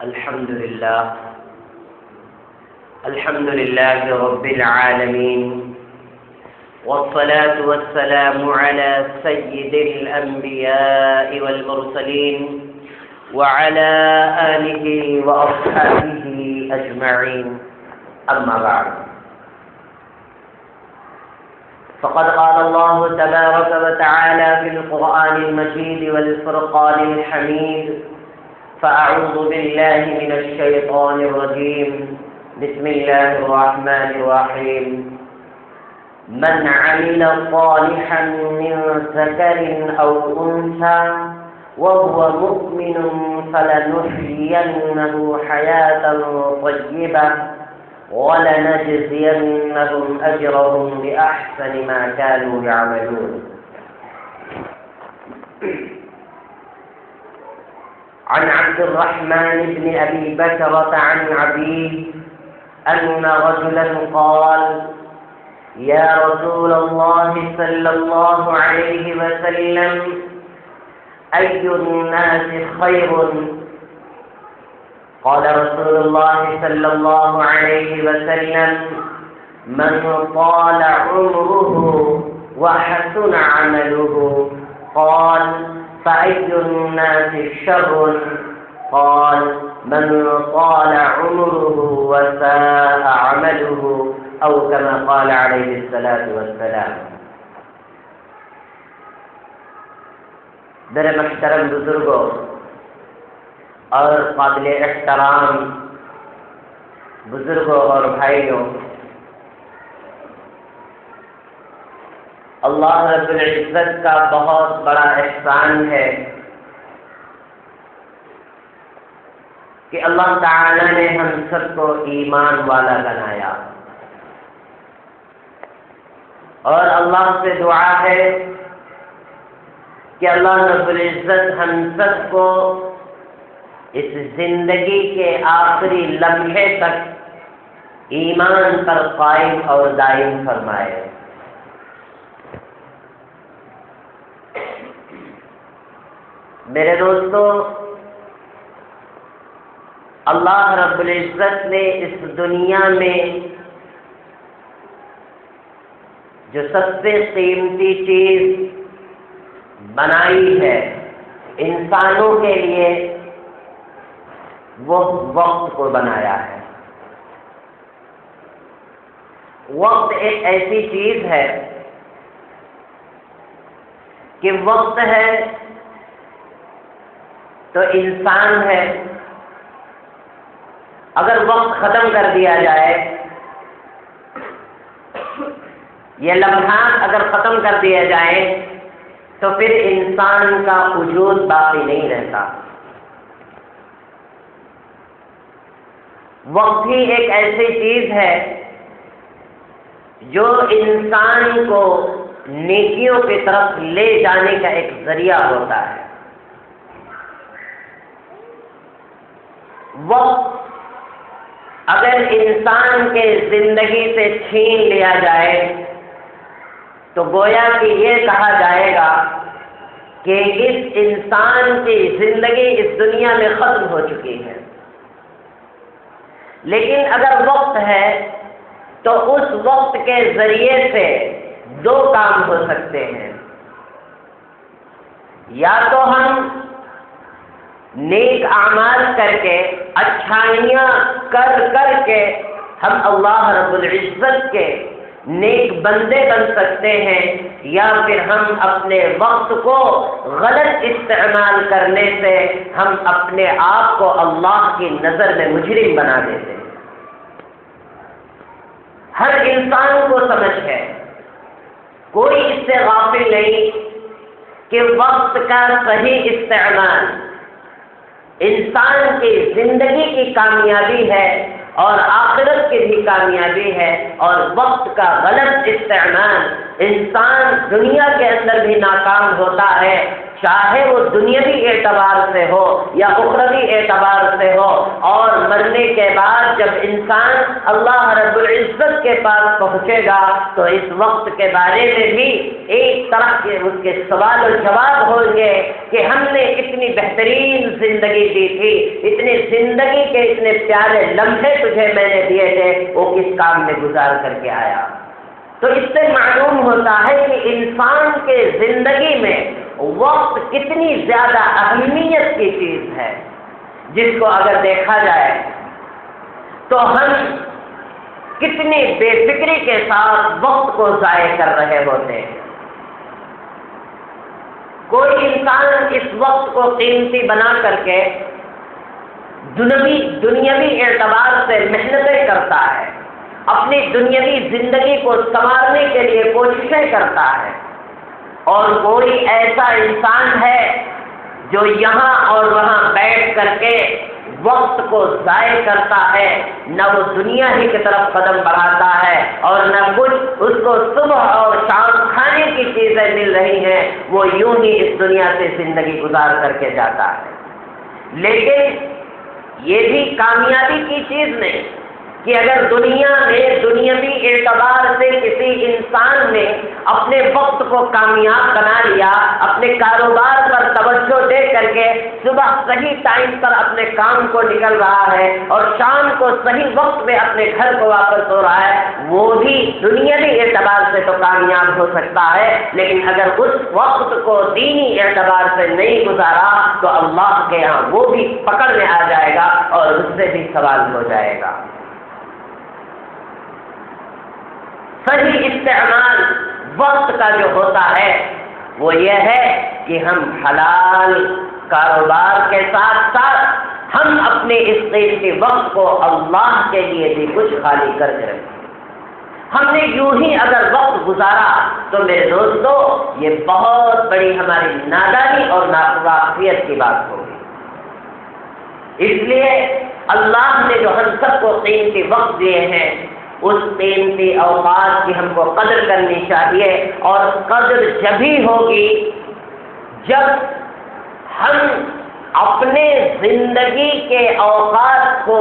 الحمد لله رب العالمين، والصلاة والسلام على سيد الأنبياء والمرسلين وعلى آله وأصحابه أجمعين. أما بعد، فقد قال الله تبارك وتعالى في القرآن المجيد والفرقان الحميد: فأعوذ بالله من الشيطان الرجيم، بسم الله الرحمن الرحيم. من عمل صالحا من ذكر أو أنثى وهو مؤمن فلنحيينه حياة طيبة ولنجزينهم أجرهم بأحسن ما كانوا يعملون. عن عبد الرحمن بن أبي بكرة عن أبيه أن رجلا قال: يا رسول الله صلى الله عليه وسلم، أي الناس خير؟ قال رسول الله صلى الله عليه وسلم: من طال عمره وحسن عمله. قال: فأي الناس شر؟ قال: من طال عمره وساء عمله، أو كما قال عليه الصلاة والسلام. در محترم بزرگوں اور قابل احترام بزرگوں اور بھائیوں، اللہ رب العزت کا بہت بڑا احسان ہے کہ اللہ تعالی نے ہم سب کو ایمان والا بنایا، اور اللہ سے دعا ہے کہ اللہ رب العزت ہم سب کو اس زندگی کے آخری لمحے تک ایمان پر قائم اور دائم فرمائے. میرے دوستو، اللہ رب العزت نے اس دنیا میں جو سب سے قیمتی چیز بنائی ہے انسانوں کے لیے، وہ وقت کو بنایا ہے. وقت ایک ایسی چیز ہے کہ وقت ہے تو انسان ہے. اگر وقت ختم کر دیا جائے، یہ لمحات اگر ختم کر دیا جائے تو پھر انسان کا وجود باقی نہیں رہتا. وقت ہی ایک ایسی چیز ہے جو انسان کو نیکیوں کی طرف لے جانے کا ایک ذریعہ ہوتا ہے. وقت اگر انسان کے زندگی سے چھین لیا جائے تو گویا کہ یہ کہا جائے گا کہ اس انسان کی زندگی اس دنیا میں ختم ہو چکی ہے. لیکن اگر وقت ہے تو اس وقت کے ذریعے سے دو کام ہو سکتے ہیں. یا تو ہم نیک اعمال کر کے، اچھائیاں کر کے ہم اللہ رب العزت کے نیک بندے بن سکتے ہیں، یا پھر ہم اپنے وقت کو غلط استعمال کرنے سے ہم اپنے آپ کو اللہ کی نظر میں مجرم بنا دیتے ہیں. ہر انسان کو سمجھ ہے، کوئی اس سے غافل نہیں کہ وقت کا صحیح استعمال انسان کی زندگی کی کامیابی ہے اور آخرت کی بھی کامیابی ہے، اور وقت کا غلط استعمال انسان دنیا کے اندر بھی ناکام ہوتا ہے، چاہے وہ دنیاوی اعتبار سے ہو یا اخروی اعتبار سے ہو، اور مرنے کے بعد جب انسان اللہ رب العزت کے پاس پہنچے گا تو اس وقت کے بارے میں بھی ایک طرح کے اس کے سوال و جواب ہوں گے کہ ہم نے اتنی بہترین زندگی دی تھی، اتنی زندگی کے اتنے پیارے لمحے تجھے میں نے دیے تھے، وہ کس کام میں گزار کر کے آیا۔ تو اس سے معلوم ہوتا ہے کہ انسان کے زندگی میں وقت کتنی زیادہ اہمیت کی چیز ہے، جس کو اگر دیکھا جائے تو ہم کتنی بے فکری کے ساتھ وقت کو ضائع کر رہے ہوتے ہیں۔ کوئی انسان اس وقت کو قیمتی بنا کر کے دنیاوی اعتبار سے محنتیں کرتا ہے، اپنی دنیاوی زندگی کو سنوارنے کے لیے کوششیں کرتا ہے، اور کوئی ایسا انسان ہے جو یہاں اور وہاں بیٹھ کر کے وقت کو ضائع کرتا ہے، نہ وہ دنیا ہی کی طرف قدم بڑھاتا ہے اور نہ کچھ اس کو صبح اور شام کھانے کی چیزیں مل رہی ہیں، وہ یوں ہی اس دنیا سے زندگی گزار کر کے جاتا ہے۔ لیکن یہ بھی کامیابی کی چیز نہیں کہ اگر دنیا میں دنیاوی اعتبار سے کسی انسان نے اپنے وقت کو کامیاب بنا لیا، اپنے کاروبار پر توجہ دے کر کے صبح صحیح ٹائم پر اپنے کام کو نکل رہا ہے اور شام کو صحیح وقت میں اپنے گھر کو واپس ہو رہا ہے، وہ بھی دنیاوی اعتبار سے تو کامیاب ہو سکتا ہے، لیکن اگر اس وقت کو دینی اعتبار سے نہیں گزارا تو اللہ کے یہاں وہ بھی پکڑ میں آ جائے گا اور اس سے بھی سوال ہو جائے گا۔ صحیح استعمال وقت کا جو ہوتا ہے وہ یہ ہے کہ ہم حلال کاروبار کے ساتھ ساتھ ہم اپنے اس قیمتی وقت کو اللہ کے لیے بھی کچھ خالی کر کے رکھیں۔ ہم نے یوں ہی اگر وقت گزارا تو میرے دوستو یہ بہت بڑی ہماری نادانی اور ناواقفیت کی بات ہوگی۔ اس لیے اللہ نے جو ہم سب کو قیمتی وقت دیے ہیں، اس قیمتی اوقات کی ہم کو قدر کرنی چاہیے، اور قدر جبھی ہوگی جب ہم اپنے زندگی کے اوقات کو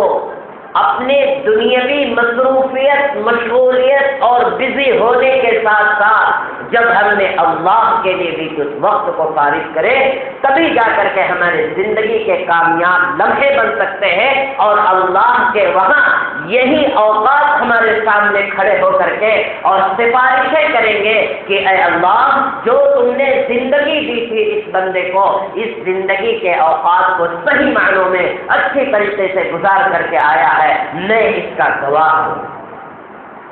اپنے دنیاوی مصروفیت، مشغولیت اور بزی ہونے کے ساتھ ساتھ جب ہم نے اللہ کے لیے بھی کچھ وقت کو فارغ کرے، تبھی جا کر کے ہمارے زندگی کے کامیاب لمحے بن سکتے ہیں، اور اللہ کے وہاں یہی اوقات ہمارے سامنے کھڑے ہو کر کے اور سفارشیں کریں گے کہ اے اللہ، جو تم نے زندگی دی تھی اس بندے کو، اس زندگی کے اوقات کو صحیح معنوں میں اچھی طریقے سے گزار کر کے آیا ہے، میں اس کا گواہ ہوں۔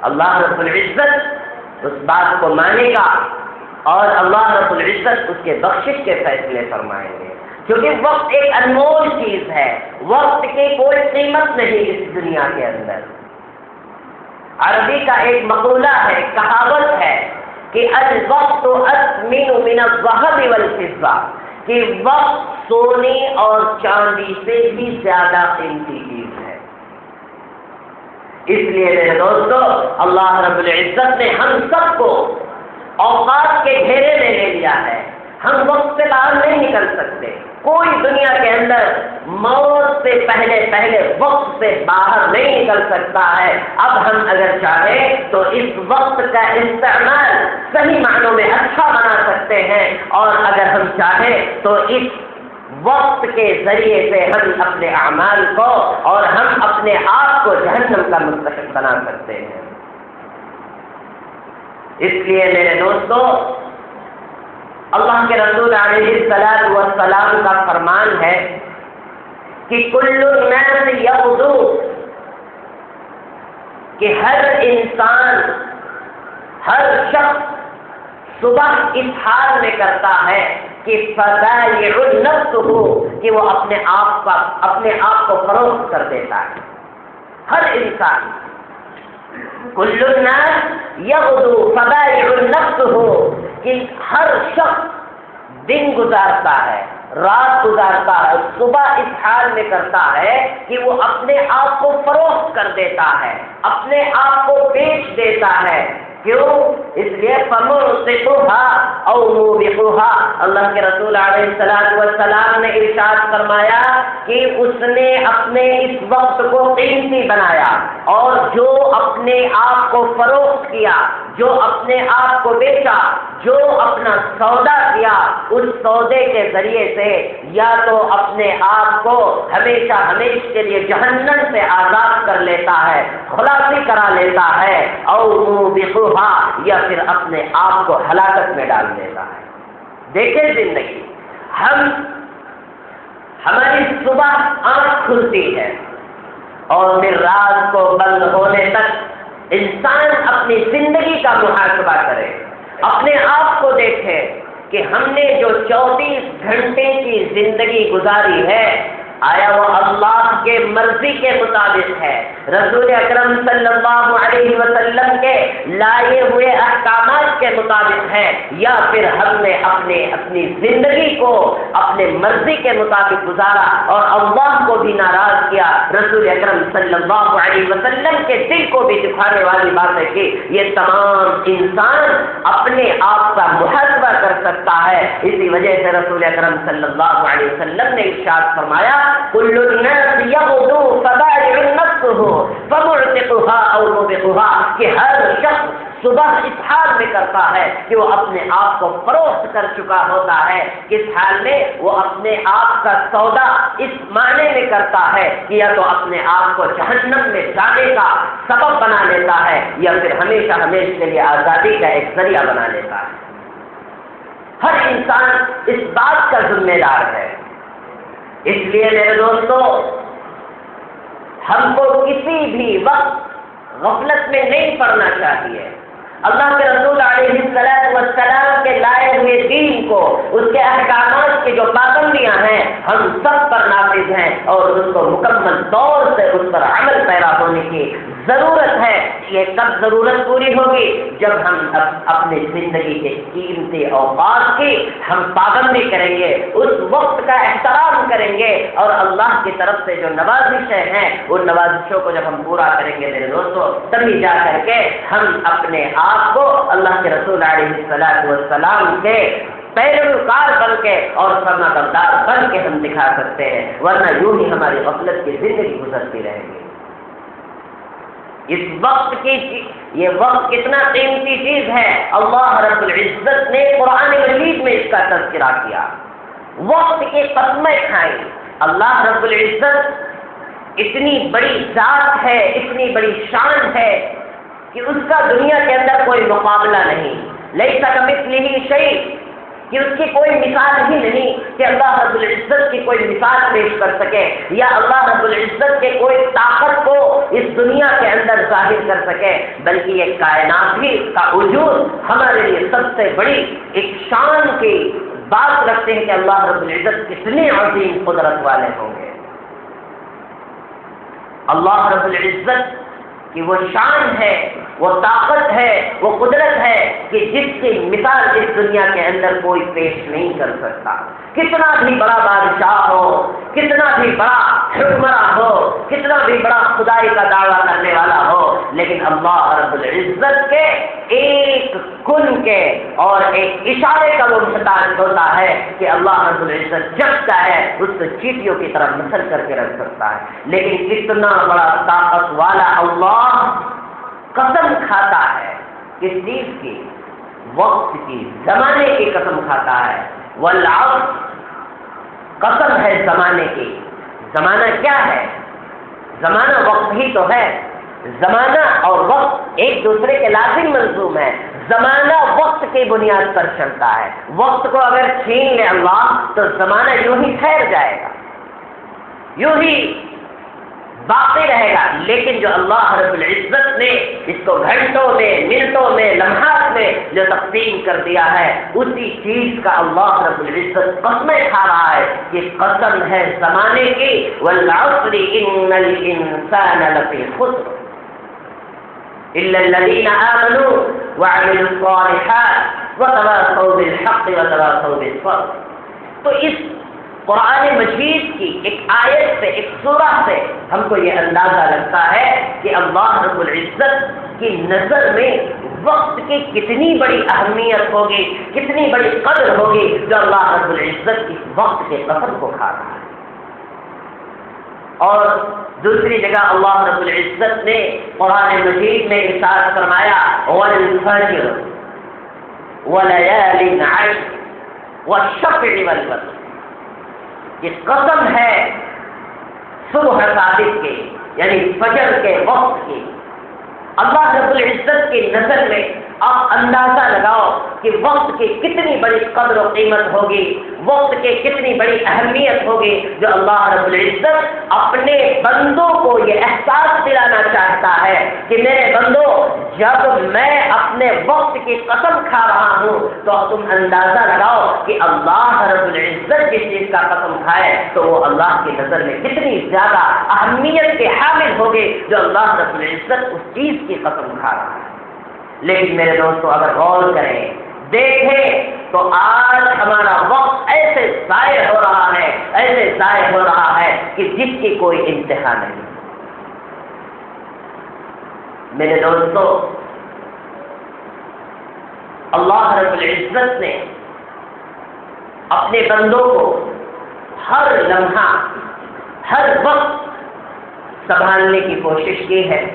اللہ رب العزت اس بات کو مانے گا اور اللہ رب العزت اس کے بخشش کے فیصلے فرمائیں گے، کیونکہ وقت ایک انمول چیز ہے، وقت کی کوئی قیمت نہیں اس دنیا کے اندر۔ عربی کا ایک مقولہ ہے، کہاوت ہے کہ الوقت اثمن من الذهب والفضة، کہ وقت سونے اور چاندی سے بھی زیادہ قیمتی چیز ہے۔ اس لیے میرے دوستو، اللہ رب العزت نے ہم سب کو اوقات کے گھیرے میں لے لیا ہے، ہم وقت سے باہر نہیں نکل سکتے۔ کوئی دنیا کے اندر موت سے پہلے وقت سے باہر نہیں نکل سکتا ہے۔ اب ہم اگر چاہیں تو اس وقت کا استعمال صحیح معنوں میں اچھا بنا سکتے ہیں، اور اگر ہم چاہیں تو اس وقت کے ذریعے سے ہم اپنے اعمال کو اور ہم اپنے آپ کو جہنم کا مستحق بنا سکتے ہیں۔ اس لیے میرے دوستو، اللہ کے رسول علیہ الصلوۃ والسلام کا فرمان ہے کہ کل الناس یغدو، کہ ہر انسان، ہر شخص صبح اس حال میں کرتا ہے کہ فضائع النفس ہو، کہ وہ اپنے آپ کو فروخت کر دیتا ہے۔ ہر انسان، کل الناس یغدو فضائع النفس ہو، کہ ہر شخص دن گزارتا ہے، رات گزارتا ہے، صبح اس حال میں کرتا ہے کہ وہ اپنے آپ کو فروخت کر دیتا ہے، اپنے آپ کو بیچ دیتا ہے، کیوں؟ اس لیے فَمُرْسِقُهَا أَوْ مُوبِقُهَا، اللہ کے رسول علیہ السلام نے ارشاد فرمایا کہ اس نے اپنے اس وقت کو قیمتی بنایا، اور جو اپنے آپ کو فروخت کیا، جو اپنے آپ کو بیچا، جو اپنا سودا کیا، اس سودے کے ذریعے سے یا تو اپنے آپ کو ہمیشہ ہمیشہ کے لیے جہنم سے آزاد کر لیتا ہے، خلاصی کرا لیتا ہے، او موبقھا، یا پھر اپنے آپ کو ہلاکت میں ڈال دیتا ہے۔ دیکھیں زندگی، ہماری صبح آنکھ کھلتی ہے اور پھر رات کو بند ہونے تک انسان اپنی زندگی کا محاسبہ کرے، اپنے آپ کو دیکھے کہ ہم نے جو 24 گھنٹے کی زندگی گزاری ہے، آیا وہ اللہ کے مرضی کے مطابق ہے، رسول اکرم صلی اللہ علیہ وسلم کے لائے ہوئے احکامات کے مطابق ہے، یا پھر ہم نے اپنی زندگی کو اپنے مرضی کے مطابق گزارا اور اللہ کو بھی ناراض کیا، رسول اکرم صلی اللہ علیہ وسلم کے دل کو بھی دکھانے والی باتیں کی۔ یہ تمام انسان اپنے آپ کا محاسبہ کر سکتا ہے۔ اسی وجہ سے رسول اکرم صلی اللہ علیہ وسلم نے ارشاد فرمایا، کل الناس یغدو فبائع نفسه فمعتقها او موبقها، کہ ہر شخص صبح اس حال میں کرتا ہے کہ وہ اپنے آپ کو فروخت کر چکا ہوتا ہے، کس حال میں؟ وہ اپنے آپ کا سودا اس معنی میں کرتا ہے کہ یا تو اپنے آپ کو جہنم میں جانے کا سبب بنا لیتا ہے، یا پھر ہمیشہ ہمیشہ کے لیے آزادی کا ایک ذریعہ بنا لیتا ہے۔ ہر انسان اس بات کا ذمہ دار ہے۔ اس لیے میرے دوستو، ہم کو کسی بھی وقت غفلت میں نہیں پڑنا چاہیے۔ اللہ کے رسول علیہ السلام کے لائے ہوئے دین کو، اس کے احکامات کی جو پابندیاں ہیں، ہم سب پر نافذ ہیں اور اس کو مکمل طور سے اس پر عمل پیرا ہونے کی ضرورت ہے۔ یہ کب ضرورت پوری ہوگی؟ جب ہم اپنی زندگی کے قیمتی اوقات کی ہم پابندی کریں گے، اس وقت کا احترام کریں گے، اور اللہ کی طرف سے جو نوازشیں ہیں ان نوازشوں کو جب ہم پورا کریں گے میرے دوستو، تبھی جا کر کے ہم اپنے آپ کو اللہ کے رسول علیہ السلام کے پیروکار بن کے اور فرما بردار بن کے ہم دکھا سکتے ہیں، ورنہ یوں ہی ہماری غفلت کی زندگی گزرتی رہے گی۔ اس وقت کی یہ وقت کتنا قیمتی چیز ہے، اللہ رب العزت نے قرآن مجید میں اس کا تذکرہ کیا۔ وقت کی قسمیں کھائیں۔ اللہ رب العزت اتنی بڑی ذات ہے، اتنی بڑی شان ہے کہ اس کا دنیا کے اندر کوئی مقابلہ نہیں، لیس کمثلہ شیء، کہ اس کی کوئی مثال ہی نہیں کہ اللہ رب العزت کی کوئی مثال پیش کر سکے، یا اللہ رب العزت کے کوئی طاقت کو اس دنیا کے اندر ظاہر کر سکے، بلکہ یہ کائنات ہی کا وجود ہمارے لیے سب سے بڑی ایک شان کی بات رکھتے ہیں کہ اللہ رب العزت کتنے عظیم قدرت والے ہوں گے۔ اللہ رب العزت کہ وہ شان ہے، وہ طاقت ہے، وہ قدرت ہے کہ جس کی مثال اس دنیا کے اندر کوئی پیش نہیں کر سکتا۔ کتنا بھی بڑا بادشاہ ہو، کتنا بھی بڑا حکمراں ہو، کتنا بھی بڑا خدائی کا دعویٰ کرنے والا ہو، لیکن اللہ رب العزت کے ایک کن کے اور ایک اشارے کا وہ محتاج ہوتا ہے کہ اللہ رب العزت جب چاہے اس کو چیٹیوں کی طرح نسل کر کے رکھ سکتا ہے۔ لیکن اتنا بڑا طاقت والا اللہ قسم کھاتا ہے کس چیز کی؟ وقت کی، زمانے کی قسم کھاتا ہے۔ والعصر، قسم ہے زمانے کی۔ زمانہ کیا ہے؟ زمانہ وقت ہی تو ہے۔ زمانہ اور وقت ایک دوسرے کے لازم ملزوم ہے۔ زمانہ وقت کی بنیاد پر چلتا ہے، وقت کو اگر چھین لے اللہ تو زمانہ یوں ہی ٹھہر جائے گا، یوں ہی باقی رہے گا۔ لیکن جو اللہ رب العزت نے اس کو گھنٹوں میں، منٹوں میں، لمحات میں جو تقسیم کر دیا ہے، اسی چیز کا اللہ رب العزت قسمیں کھا رہا ہے کہ قسم ہے زمانے کی، والعصر ان الانسان لفی خسر الا الذین آمنوا وعملوا الصالحات وتواصوا بالحق وتواصوا بالصبر۔ تو اس قرآن مجید کی ایک آیت سے، ایک سورہ سے ہم کو یہ اندازہ لگتا ہے کہ اللہ رب العزت کی نظر میں وقت کی کتنی بڑی اہمیت ہوگی، کتنی بڑی قدر ہوگی جو اللہ رب العزت اس وقت کے قسم کو کھا رہا ہے۔ اور دوسری جگہ اللہ رب العزت نے قرآن مجید میں ارشاد فرمایا وَالْفَجْرِ وَلَيَالٍ عَشْرٍ وَالشَّفْعِ وَالْوَتْرِ، یہ قسم ہے صبح صادق کے یعنی فجر کے وقت کی۔ اللہ رب العزت کی نظر میں آپ اندازہ لگاؤ کہ وقت کی کتنی بڑی قدر و قیمت ہوگی، وقت کی کتنی بڑی اہمیت ہوگی، جو اللہ رب العزت اپنے بندوں کو یہ احساس دلانا چاہتا ہے کہ میرے بندوں، جب میں اپنے وقت کی قسم کھا رہا ہوں تو تم اندازہ لگاؤ کہ اللہ رب العزت جس چیز کا قسم کھائے تو وہ اللہ کی نظر میں کتنی زیادہ اہمیت کے حامل ہوگی جو اللہ رب العزت اس چیز کی قسم کھا رہا ہے۔ لیکن میرے دوستو اگر غور کریں، دیکھیں تو آج ہمارا وقت ایسے ضائع ہو رہا ہے، ایسے ضائع ہو رہا ہے کہ جس کی کوئی انتہا نہیں۔ میرے دوستو، اللہ رب العزت نے اپنے بندوں کو ہر لمحہ ہر وقت سنبھالنے کی کوشش کی ہے،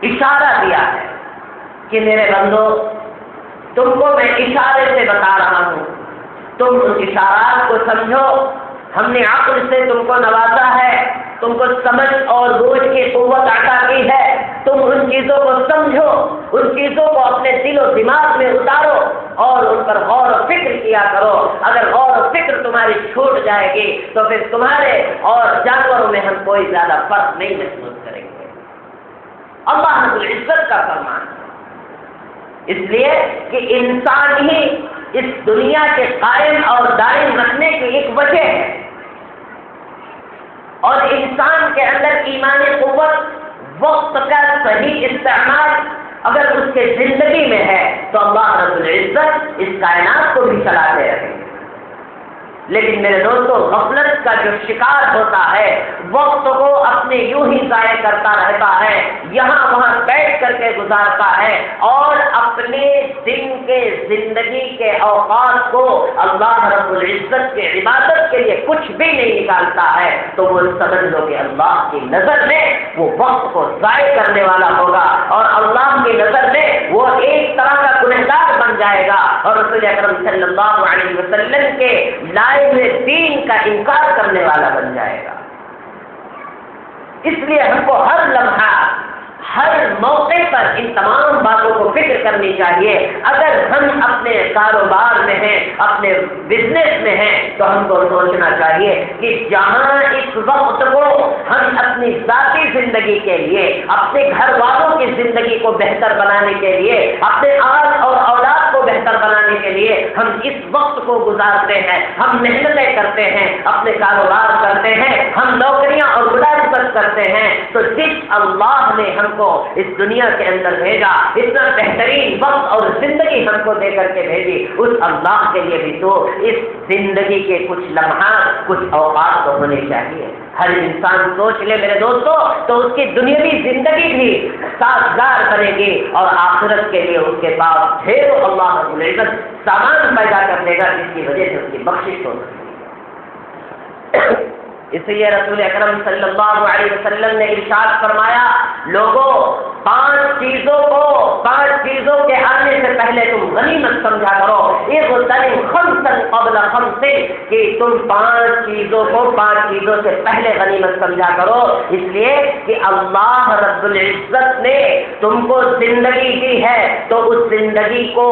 اشارہ دیا ہے کہ میرے بندو، تم کو میں اشارے سے بتا رہا ہوں، تم ان اشارات کو سمجھو، ہم نے عقل سے تم کو نوازا ہے، تم کو سمجھ اور بوجھ کی قوت عطا کی ہے، تم ان چیزوں کو سمجھو، ان چیزوں کو اپنے دل و دماغ میں اتارو اور ان پر غور و فکر کیا کرو۔ اگر غور و فکر تمہاری چھوٹ جائے گی تو پھر تمہارے اور جانوروں میں ہم کوئی زیادہ فرق نہیں محسوس کریں گے۔ اللہ رب العزت کا فرمان ہے، اس لیے کہ انسان ہی اس دنیا کے قائم اور دائم رکھنے کی ایک وجہ ہے، اور انسان کے اندر ایمان قوت، وقت کا صحیح استعمال اگر اس کے زندگی میں ہے تو اللہ رب العزت اس کائنات کو بھی چلاتے رہیں گے۔ لیکن میرے دوستو، غفلت کا جو شکار ہوتا ہے، وقت کو اپنے یوں ہی ضائع کرتا رہتا ہے، یہاں وہاں بیٹھ کر کے گزارتا ہے اور اپنے دن کے زندگی کے اوقات کو اللہ رب العزت کے عبادت کے لیے کچھ بھی نہیں نکالتا ہے، تو وہ سمجھ لو کہ اللہ کی نظر میں وہ وقت کو ضائع کرنے والا ہوگا اور اللہ کی نظر میں وہ ایک طرح کا گنہگار بن جائے گا اور رسول اکرم صلی اللہ علیہ وسلم کے لائے ہوئے دین کا انکار کرنے والا بن جائے گا۔ اس لیے ہم کو ہر لمحہ ہر موقع پر ان تمام باتوں کو فکر کرنی چاہیے۔ اگر ہم اپنے کاروبار میں ہیں، اپنے بزنس میں ہیں، تو ہم کو سوچنا چاہیے کہ جہاں اس وقت کو ہم اپنی ذاتی زندگی کے لیے، اپنے گھر والوں کی زندگی کو بہتر بنانے کے لیے، اپنے آل اور اولاد کو بہتر بنانے کے لیے ہم اس وقت کو گزارتے ہیں، ہم محنتیں کرتے ہیں، اپنے کاروبار کرتے ہیں، ہم نوکریاں اور ملازمت کرتے ہیں، تو جس اللہ نے ہم کو اس دنیا کے اندر بھیجا، اتنا بہترین وقت اور زندگی ہم کو دے کر کے بھیجی، اس اللہ کے لیے بھی تو اس زندگی کے کچھ لمحات، کچھ اوقات تو ہونے چاہیے۔ ہر انسان سوچ لے میرے دوستو تو اس کی دنیاوی زندگی بھی سازگار بنے گی اور آخرت کے لیے اس کے پاس ڈھیروں اللہ رب العزت سامان پیدا کر دے گا جس کی وجہ سے اس کی بخشش ہو سکے۔ اس لیے رسول اکرم صلی اللہ علیہ وسلم نے ارشاد فرمایا، لوگوں، پانچ چیزوں کے آنے سے پہلے تم غنیمت سمجھا کرو، اغتنم خمسا قبل خمس، کہ تم پانچ چیزوں سے پہلے غنیمت سمجھا کرو، اس لیے کہ اللہ رب العزت نے تم کو زندگی دی ہے تو اس زندگی کو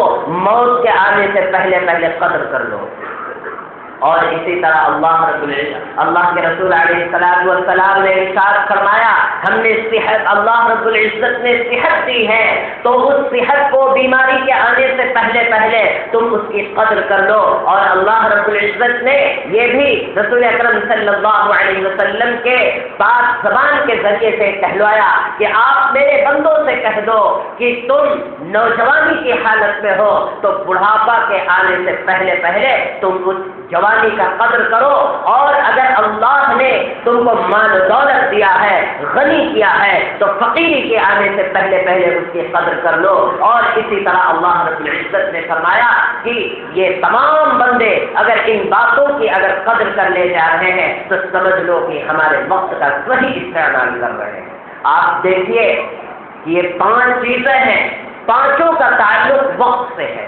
موت کے آنے سے پہلے قدر کر لو۔ اور اسی طرح اللہ کے رسول علیہ السلام نے ارشاد فرمایا، ہم نے صحت، اللہ رب العزت نے صحت دی ہے تو اس صحت کو بیماری کے آنے سے پہلے تم اس کی قدر کر لو۔ اور اللہ رب العزت نے یہ بھی رسول اکرم صلی اللہ علیہ وسلم کے پاک زبان کے ذریعے سے کہلوایا کہ آپ میرے بندوں سے کہہ دو کہ تم نوجوانی کی حالت میں ہو تو بڑھاپا کے آنے سے پہلے تم اس جوان جوانی کا قدر کرو، اور اگر اللہ نے تم کو مال و دولت دیا ہے، غنی کیا ہے، تو فقیری کے آنے سے پہلے اس کی قدر کر لو۔ اور اسی طرح اللہ رب العزت نے فرمایا کہ یہ تمام بندے اگر ان باتوں کی اگر قدر کر لے جا رہے ہیں تو سمجھ لو کہ ہمارے وقت کا صحیح استعمال کر رہے ہیں۔ آپ دیکھیے کہ یہ 5 چیزیں ہیں، پانچوں کا تعلق وقت سے ہے۔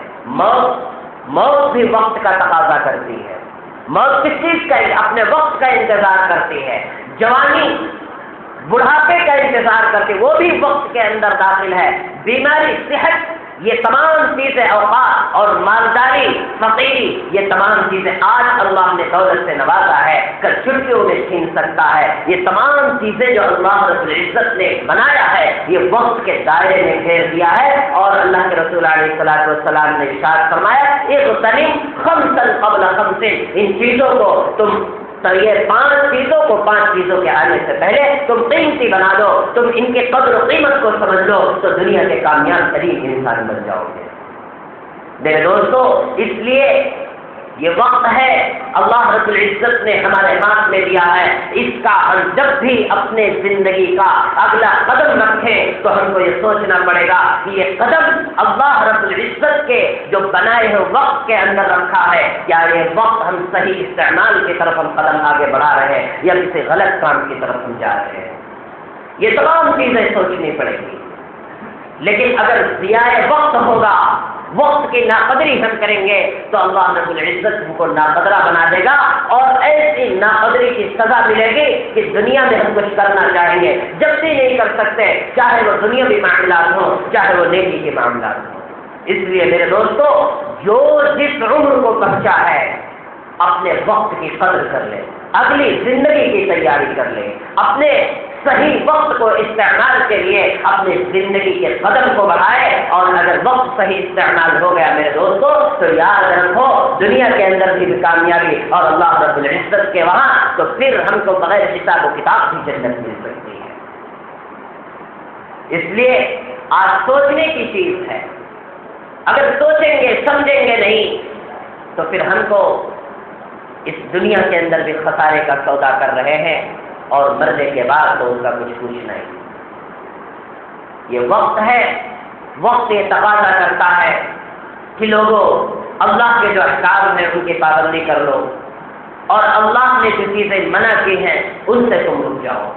موت بھی وقت کا تقاضا کرتی ہے۔ موت کس چیز کا؟ اپنے وقت کا انتظار کرتی ہے۔ جوانی بڑھاپے کا انتظار کرتی ہے، وہ بھی وقت کے اندر داخل ہے۔ بیماری، صحت، یہ تمام چیزیں، اوقات اور مالداری، فقیری، یہ تمام چیزیں آج اللہ نے دولت سے نوازا ہے، کل چٹکیوں میں چھین سکتا ہے۔ یہ تمام چیزیں جو اللہ رب العزت نے بنایا ہے یہ وقت کے دائرے میں گھیر دیا ہے۔ اور اللہ کے رسول علیہ الصلوۃ والسلام نے ارشاد فرمایا اغتنم خمسا قبل خمس، ان چیزوں کو تم تو یہ 5 چیزوں کو 5 چیزوں کے آنے سے پہلے تم قیمتی بنا دو، تم ان کے قدر و قیمت کو سمجھ لو تو دنیا کے کامیاب ترین انسان بن جاؤ گے۔ میرے دوستو، اس لیے یہ وقت ہے اللہ رب العزت نے ہمارے ہاتھ میں دیا ہے، اس کا ہم جب بھی اپنے زندگی کا اگلا قدم رکھیں تو ہم کو یہ سوچنا پڑے گا کہ یہ قدم اللہ رب العزت کے جو بنائے ہوئے وقت کے اندر رکھا ہے، کیا یہ وقت ہم صحیح استعمال کی طرف ہم قدم آگے بڑھا رہے ہیں یا کسی غلط کام کی طرف ہم جا رہے ہیں؟ یہ تمام چیزیں سوچنی پڑے گی۔ لیکن اگر ضیاء وقت ہوگا، وقت کی ناقدری ہم کریں گے تو اللہ رب العزت ہم کو ناقدرہ بنا دے گا، اور ایسی ناقدری کی سزا ملے گی کہ دنیا میں ہم کچھ کرنا چاہیں گے جب بھی نہیں کر سکتے، چاہے وہ دنیاوی معاملات ہوں چاہے وہ نیکی کے معاملات ہوں۔ اس لیے میرے دوستو، جو جس عمر کو پہنچا ہے اپنے وقت کی قدر کر لے، اگلی زندگی کی تیاری کر لے، اپنے صحیح وقت کو استعمال کے لیے اپنی زندگی کے قدم کو بڑھائے۔ اور اگر وقت صحیح استعمال ہو گیا میرے دوستو تو یاد رکھو دنیا کے اندر بھی کامیابی اور اللہ رب العزت کے وہاں تو پھر ہم کو بغیر حساب و کتاب بھی جنت مل سکتی ہے۔ اس لیے آج سوچنے کی چیز ہے، اگر سوچیں گے سمجھیں گے نہیں تو پھر ہم کو اس دنیا کے اندر بھی خسارے کا سودا کر رہے ہیں، اور مرنے کے بعد تو ان کا کچھ پوچھنا ہی۔ یہ وقت ہے، وقت یہ تقاضا کرتا ہے کہ لوگوں اللہ کے جو احکام ہیں ان کی پابندی کر لو، اور اللہ نے جو چیزیں منع کی ہیں ان سے تم رک جاؤ۔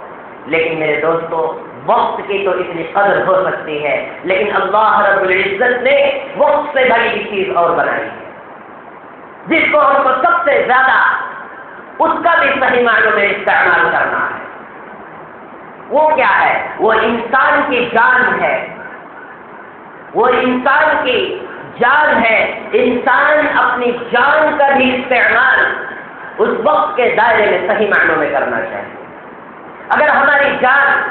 لیکن میرے دوستو، وقت کی تو اتنی قدر ہو سکتی ہے، لیکن اللہ رب العزت نے وقت سے بڑی بھی چیز اور بنائی ہے جس کو ہم کو سب سے زیادہ اس کا بھی صحیح معنوں میں استعمال کرنا ہے۔ وہ کیا ہے؟ وہ انسان کی جان ہے، وہ انسان کی جان ہے۔ انسان اپنی جان کا بھی استعمال اس وقت کے دائرے میں صحیح معنوں میں کرنا چاہیے۔ اگر ہماری جان،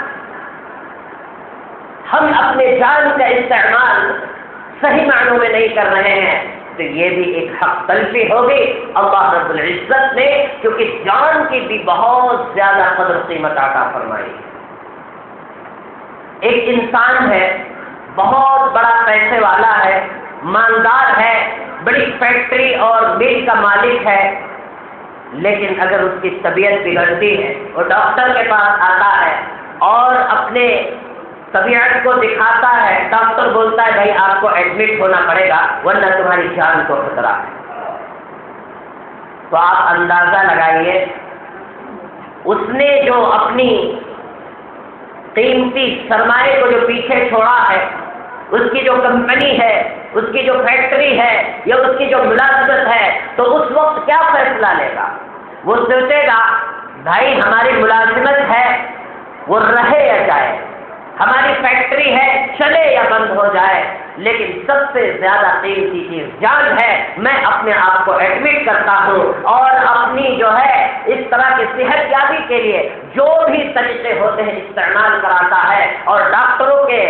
ہم اپنے جان کا استعمال صحیح معنوں میں نہیں کر رہے ہیں تو یہ بھی ایک حق تلفی ہوگی۔ اللہ رب العزت نے کیونکہ جان کی بھی بہت زیادہ قدر قیمت عطا فرمائی۔ ایک انسان ہے، بہت بڑا پیسے والا ہے، مالدار ہے، بڑی فیکٹری اور مل کا مالک ہے، لیکن اگر اس کی طبیعت بگڑتی ہے وہ ڈاکٹر کے پاس آتا ہے اور اپنے طبیعت کو دکھاتا ہے، ڈاکٹر بولتا ہے بھائی آپ کو ایڈمٹ ہونا پڑے گا ورنہ تمہاری جان کو خطرہ ہے، تو آپ اندازہ لگائیے اس نے جو اپنی قیمتی سرمایے کو جو پیچھے چھوڑا ہے، اس کی جو کمپنی ہے، اس کی جو فیکٹری ہے یا اس کی جو ملازمت ہے، تو اس وقت کیا فیصلہ لے گا؟ وہ سوچے گا بھائی ہماری ملازمت ہے وہ رہے یا جائے، ہماری فیکٹری ہے چلے یا بند ہو جائے، لیکن سب سے زیادہ قیمتی چیز جان ہے۔ میں اپنے آپ کو ایڈمٹ کرتا ہوں اور اپنی جو ہے اس طرح کی صحت یابی کے لیے جو بھی طریقے ہوتے ہیں استعمال کراتا ہے، اور ڈاکٹروں کے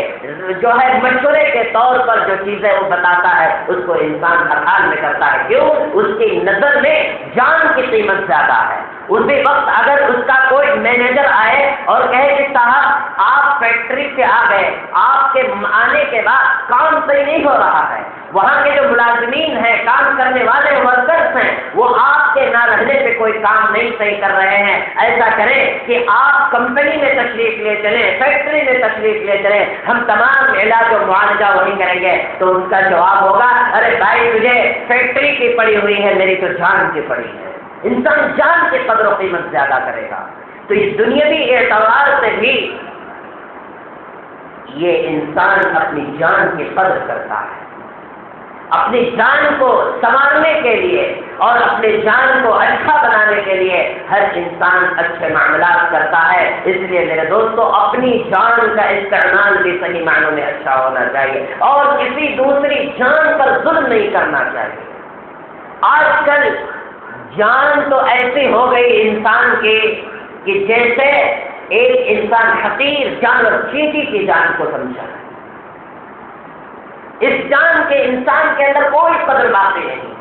جو ہے مشورے کے طور پر جو چیزیں وہ بتاتا ہے اس کو انسان ہر حال میں کرتا ہے۔ کیوں؟ اس کی نظر میں جان کی قیمت زیادہ ہے۔ اسی وقت اگر اس کا کوئی مینیجر آئے اور کہے کہ صاحب آپ فیکٹری سے آ گئے، آپ کے آنے کے بعد کام صحیح نہیں ہو رہا ہے، وہاں کے جو ملازمین ہیں، کام کرنے والے ورکرز ہیں، وہ آپ کے نہ رہنے سے کوئی کام نہیں صحیح کر رہے ہیں، ایسا کریں کہ آپ کمپنی میں تشریف لے چلیں، فیکٹری میں تشریف لے چلیں، ہم تمام علاج و معالجہ وہیں کریں گے۔ تو ان کا جواب ہوگا، ارے بھائی تجھے فیکٹری کی پڑی ہوئی ہے، میری تو جان کی پڑی ہے۔ انسان جان کی قدر و قیمت زیادہ کرے گا۔ تو اس دنیاوی اعتبار سے بھی یہ انسان اپنی جان کی قدر کرتا ہے۔ اپنی جان کو سنوارنے کے لیے اور اپنی جان کو اچھا بنانے کے لیے ہر انسان اچھے معاملات کرتا ہے۔ اس لیے میرے دوستو، اپنی جان کا استعمال بھی صحیح معنوں میں اچھا ہونا چاہیے اور کسی دوسری جان پر ظلم نہیں کرنا چاہیے۔ آج کل جان تو ایسی ہو گئی انسان کی کہ جیسے ایک انسان حقیر جانور چینٹی کی جان کو سمجھا ہے۔ اس جان کے انسان کے اندر کوئی قدر باقی نہیں۔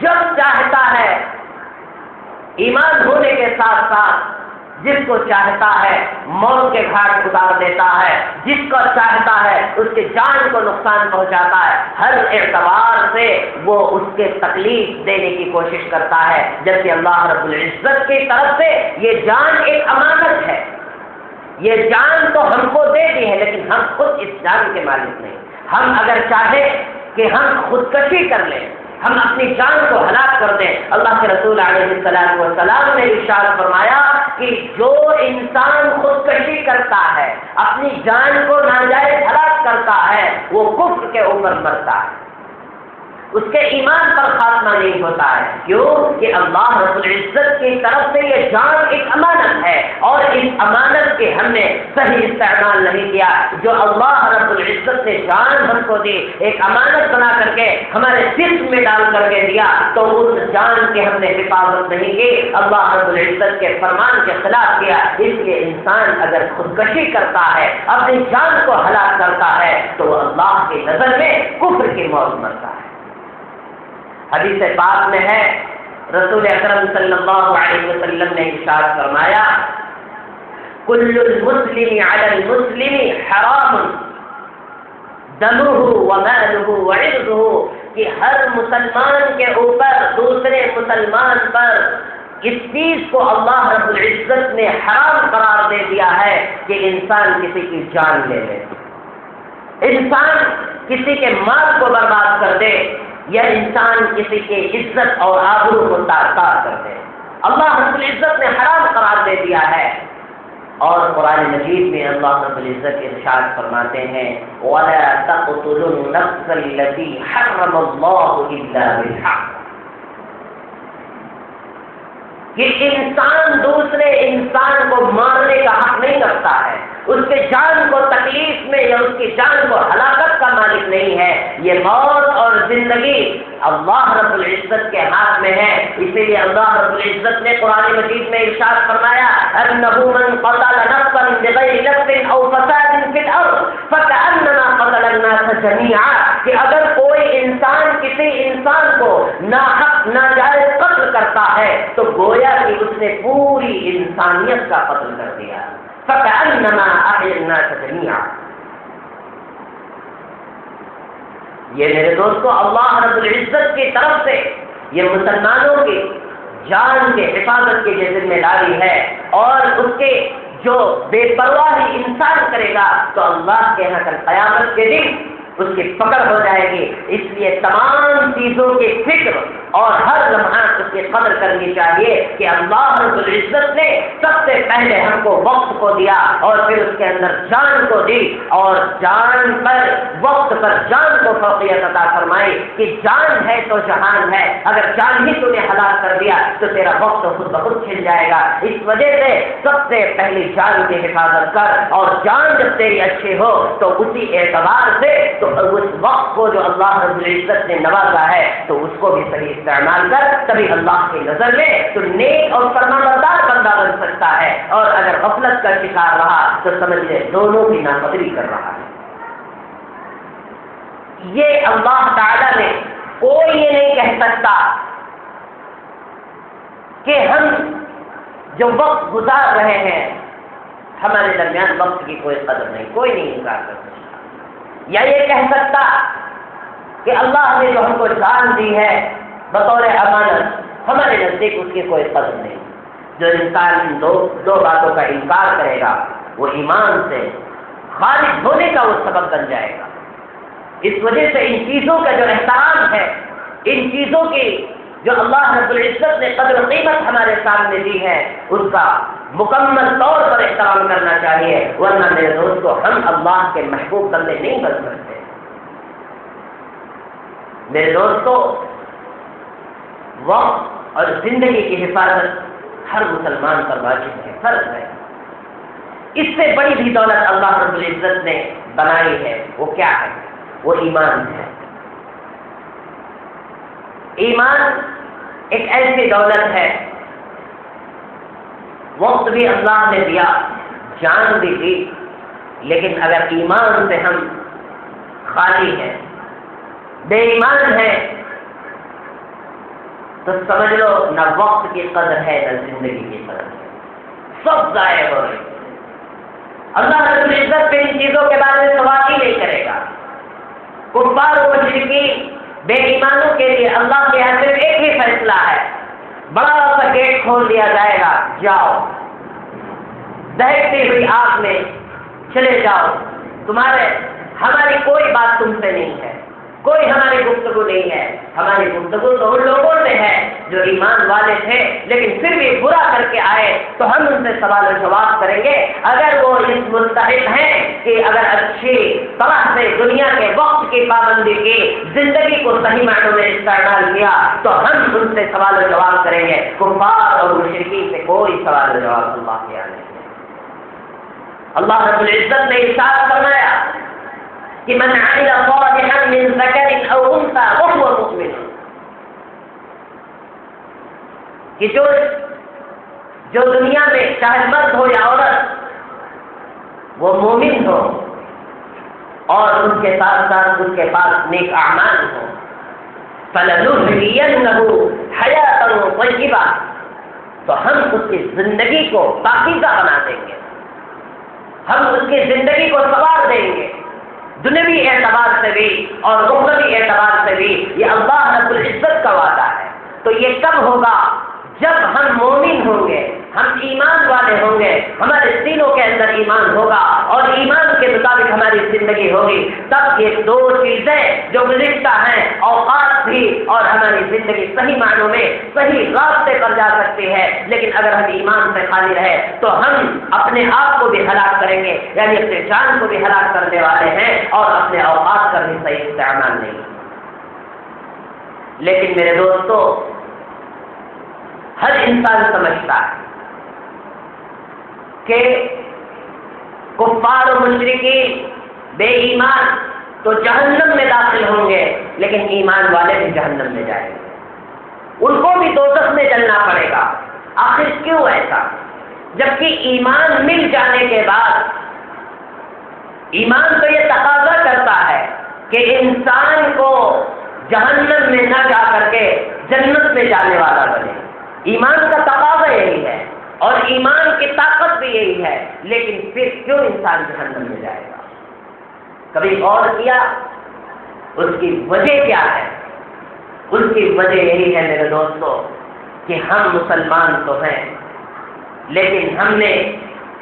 جب چاہتا ہے ایمان ہونے کے ساتھ ساتھ جس کو چاہتا ہے موت کے گھاٹ اتار دیتا ہے، جس کو چاہتا ہے اس کے جان کو نقصان پہنچاتا ہے، ہر اعتبار سے وہ اس کے تکلیف دینے کی کوشش کرتا ہے، جبکہ اللہ رب العزت کی طرف سے یہ جان ایک امانت ہے۔ یہ جان تو ہم کو دے دی ہے، لیکن ہم خود اس جان کے مالک نہیں۔ ہم اگر چاہیں کہ ہم خودکشی کر لیں، ہم اپنی جان کو ہلاک کر دیں، اللہ کے رسول علیہ السلام نے ارشاد فرمایا کہ جو انسان خودکشی کرتا ہے، اپنی جان کو ناجائز ہلاک کرتا ہے، وہ کفر کے اوپر مرتا ہے، اس کے ایمان پر خاتمہ نہیں ہوتا ہے۔ کیوں کہ اللہ رب العزت کی طرف سے یہ جان ایک امانت ہے اور اس امانت کے ہم نے صحیح استعمال نہیں کیا۔ جو اللہ رب العزت نے جان ہم کو دی، ایک امانت بنا کر کے ہمارے جسم میں ڈال کر کے دیا، تو اس جان کی ہم نے حفاظت نہیں کی، اللہ رب العزت کے فرمان کے خلاف کیا۔ اس لیے انسان اگر خودکشی کرتا ہے، اپنی جان کو ہلاک کرتا ہے، تو وہ اللہ کی نظر میں کفر کی موت مرتا ہے۔ حدیث پاک میں ہے، رسول اکرم صلی اللہ علیہ وسلم نے ارشاد فرمایا، کل المسلم علی المسلم حرام دمہ ومالہ وعرضہ، کہ ہر مسلمان کے اوپر دوسرے مسلمان پر اس چیز کو اللہ رب العزت نے حرام قرار دے دیا ہے کہ انسان کسی کی جان لے لے، انسان کسی کے مال کو برباد کر دے، یا انسان کسی کی عزت اور آبرو کو تار کر دے، اللہ رب العزت نے حرام قرار دے دیا ہے۔ اور قرآن مجید میں اللہ رب العزت ارشاد فرماتے ہیں، وَلَا تَقْتُلُوا النَّفْسَ الَّتِي حَرَّمَ اللَّهُ إِلَّا بِالْحَقِّ، کہ انسان دوسرے انسان کو مارنے کا حق نہیں رکھتا ہے، اس کے جان کو تکلیف میں یا اس کی جان کو ہلاکت کا مالک نہیں ہے۔ یہ موت اور زندگی اللہ رب العزت کے ہاتھ میں ہے۔ اسی لیے اللہ رب العزت نے قرآن مجید میں ارشاد فرمایا، انہ من قتل نفسا بغیر نفس او فساد فی الارض فکأنما قتل الناس جميعا، کہ اگر کوئی انسان کسی انسان کو ناحق ناجائز قتل کرتا ہے تو گویا کہ اس نے پوری انسانیت کا قتل کر دیا، فَكَأَنَّمَا أَحْيَا النَّاسَ جَمِيعًا۔ یہ میرے دوستو اللہ رب العزت کی طرف سے یہ مسلمانوں کی جان کے حفاظت کی یہ ذمہ داری ہے، اور اس کے جو بے پرواہی انسان کرے گا تو اللہ کے یہاں کل قیامت کے دن اس کی پکڑ ہو جائے گی۔ اس لیے تمام چیزوں کی فکر اور ہر لمحہ اس کی قدر کرنی چاہیے کہ اللہ رب العزت نے سب سے پہلے ہم کو وقت کو دیا اور پھر اس کے اندر جان کو دی، اور جان پر وقت پر جان کو فوقیت عطا فرمائی کہ جان ہے تو جہان ہے، اگر جان ہی تو نے ہلاک کر دیا تو تیرا وقت خود بخود چھن جائے گا۔ اس وجہ سے سب سے پہلی جان کی حفاظت کر، اور جان جب تیری اچھی ہو تو اسی اعتبار سے تو اس وقت کو جو اللہ رب العزت نے نوازا ہے تو اس کو بھی صحیح استعمال کر، تبھی اللہ کی نظر میں تو نیک اور فرمانبردار بندہ بن سکتا ہے، اور اگر غفلت کا شکار رہا تو سمجھ لے دونوں کی نافرمانی کر رہا ہے۔ یہ اللہ تعالی نے کوئی یہ نہیں کہہ سکتا کہ ہم جو وقت گزار رہے ہیں ہمارے درمیان وقت کی کوئی قدر نہیں، کوئی نہیں انکار کر سکتا، یا یہ کہہ سکتا کہ اللہ نے جو ہم کو جان دی ہے بطور امانت ہمارے نزدیک اس کی کوئی قدر نہیں۔ جو انسان ان دو باتوں کا انکار کرے گا وہ ایمان سے خارج ہونے کا وہ سبب بن جائے گا۔ اس وجہ سے ان چیزوں کا جو احترام ہے، ان چیزوں کی جو اللہ رب العزت نے قدر و قیمت ہمارے سامنے دی ہے، اس کا مکمل طور پر احترام کرنا چاہیے، ورنہ میرے دوستو ہم اللہ کے محبوب بندے نہیں بن سکتے۔ میرے دوستو، وقت اور زندگی کی حفاظت ہر مسلمان پر واجب ہے، فرض ہے۔ اس سے بڑی بھی دولت اللہ رب العزت نے بنائی ہے، وہ کیا ہے؟ وہ ایمان ہے۔ ایمان ایک ایسی دولت ہے، وقت بھی اللہ نے دیا، جان بھی دی، لیکن اگر ایمان سے ہم خالی ہیں، بے ایمان ہیں، تو سمجھ لو نہ وقت کی قدر ہے نہ زندگی کی قدر ہے، سب ضائع ہو رہے۔ اللہ رب العزت پہ ان چیزوں کے بارے میں سوال ہی نہیں کرے گا۔ کفار و مشرکین بے ایمانوں کے لیے اللہ کے یہاں صرف ایک ہی فیصلہ ہے، بڑا سا گیٹ کھول دیا جائے گا، جاؤ دہکتی ہوئی آگ میں چلے جاؤ، ہماری کوئی بات تم سے نہیں ہے، کوئی ہماری گفتگو نہیں ہے، ہماری گفتگو تو ان لوگوں سے ہے جو ایمان والے تھے لیکن پھر بھی برا کر کے آئے، تو ہم ان سے سوال و جواب کریں گے۔ اگر وہ اس مستحق ہیں کہ اگر اچھی طرح سے دنیا کے وقت کی پابندی کی، زندگی کو صحیح معنوں میں استعمال کیا، تو ہم ان سے سوال و جواب کریں گے۔ کفار اور مشرکین سے کوئی سوال و جواب اللہ کے آنے۔ اللہ رب العزت نے ارشاد فرمایا کہ من عمل صالحا من ذکر او انثى وهو مؤمن، کہ جو دنیا میں چاہے مرد ہو یا عورت وہ مومن ہو اور ان کے ساتھ ساتھ ان کے پاس نیک اعمال ہو، فلنحيينه حیاة طیبہ، تو ہم اس کی زندگی کو پاکیزہ بنا دیں گے، ہم اس کی زندگی کو سنوار دیں گے، دنیوی اعتبار سے بھی اور اخروی اعتبار سے بھی۔ یہ اللہ رب العزت کا وعدہ ہے۔ تو یہ کب ہوگا؟ جب ہم مومن ہوں گے، ہم ایمان والے ہوں گے، ہمارے سینوں کے اندر ایمان ہوگا اور ایمان کے مطابق ہماری زندگی ہوگی، تب یہ دو چیزیں جو گزشتہ ہیں، اوقات بھی اور ہماری زندگی صحیح معنوں میں صحیح راستے پر جا سکتی ہے۔ لیکن اگر ہم ایمان سے خالی رہے تو ہم اپنے آپ کو بھی ہلاک کریں گے، یعنی اپنے جان کو بھی ہلاک کرنے والے ہیں اور اپنے اوقات کا بھی صحیح استعمال نہیں۔ لیکن میرے دوستو، ہر انسان سمجھتا ہے کہ کفار و مشرکین بے ایمان تو جہنم میں داخل ہوں گے، لیکن ایمان والے بھی جہنم میں جائیں گے، ان کو بھی دوزخ میں جلنا پڑے گا۔ آخر کیوں ایسا؟ جبکہ ایمان مل جانے کے بعد ایمان تو یہ تقاضا کرتا ہے کہ انسان کو جہنم میں نہ جا کر کے جنت میں جانے والا بنے۔ ایمان کا تقاضا یہی ہے اور ایمان کی طاقت بھی یہی ہے، لیکن پھر کیوں انسان جہنم میں جائے گا؟ کبھی غور کیا اس کی وجہ کیا ہے؟ اس کی وجہ یہی ہے میرے دوستو کہ ہم مسلمان تو ہیں، لیکن ہم نے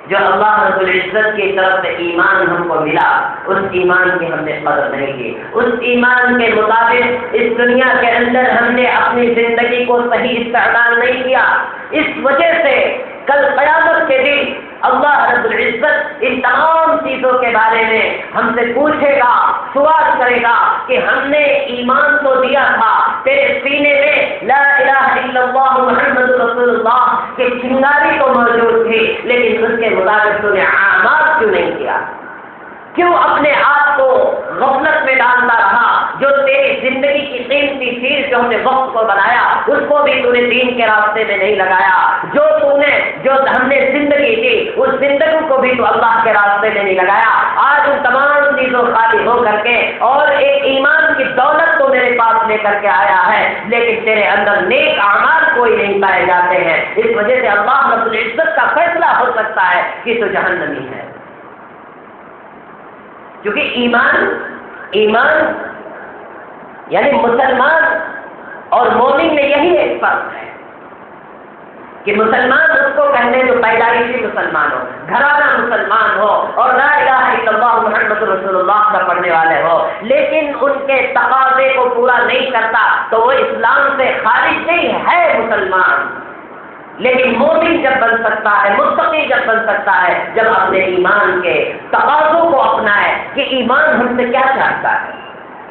جو اللہ رب العزت کی طرف سے ایمان ہم کو ملا، اس ایمان کی ہم نے قدر نہیں کی، اس ایمان کے مطابق اس دنیا کے اندر ہم نے اپنی زندگی کو صحیح استعمال نہیں کیا۔ اس وجہ سے کل قیامت کے دن اللہ رب العزت ان تمام چیزوں کے بارے میں ہم سے پوچھے گا، سوال کرے گا کہ ہم نے ایمان تو دیا تھا، تیرے سینے میں لا الہ الا اللہ محمد رسول اللہ کی چنگاری تو موجود تھی، لیکن اس کے مطابق تو نے اعمال کیوں نہیں کیا؟ کیوں اپنے آپ کو غفلت میں ڈالتا رہا؟ جو تیری زندگی کی قیمتی چیز جو ہم نے وقت کو بنایا اس کو بھی تو نے دین کے راستے میں نہیں لگایا، جو ہم نے زندگی دی اس زندگی کو بھی تو اللہ کے راستے میں نہیں لگایا۔ آج ان تمام چیزوں خالی ہو کر کے اور ایک ایمان کی دولت تو میرے پاس لے کر کے آیا ہے، لیکن تیرے اندر نیک اعمال کوئی نہیں مومن پائے جاتے ہیں، اس وجہ سے اللہ رب العزت کا فیصلہ ہو سکتا ہے کہ تو جہنمی ہے۔ کیونکہ ایمان یعنی مسلمان اور مومن میں یہی ایک فرق ہے کہ مسلمان اس کو کہنے جو پیدائشی مسلمان ہو، گھرانہ مسلمان ہو اور لا الہ الا اللہ محمد رسول اللہ کا پڑھنے والے ہو، لیکن ان کے تقاضے کو پورا نہیں کرتا تو وہ اسلام سے خارج نہیں ہے مسلمان۔ لیکن مومن جب بن سکتا ہے، متقی جب بن سکتا ہے، جب اپنے ایمان کے تقاضوں کو اپنائے کہ ایمان ہم سے کیا چاہتا ہے،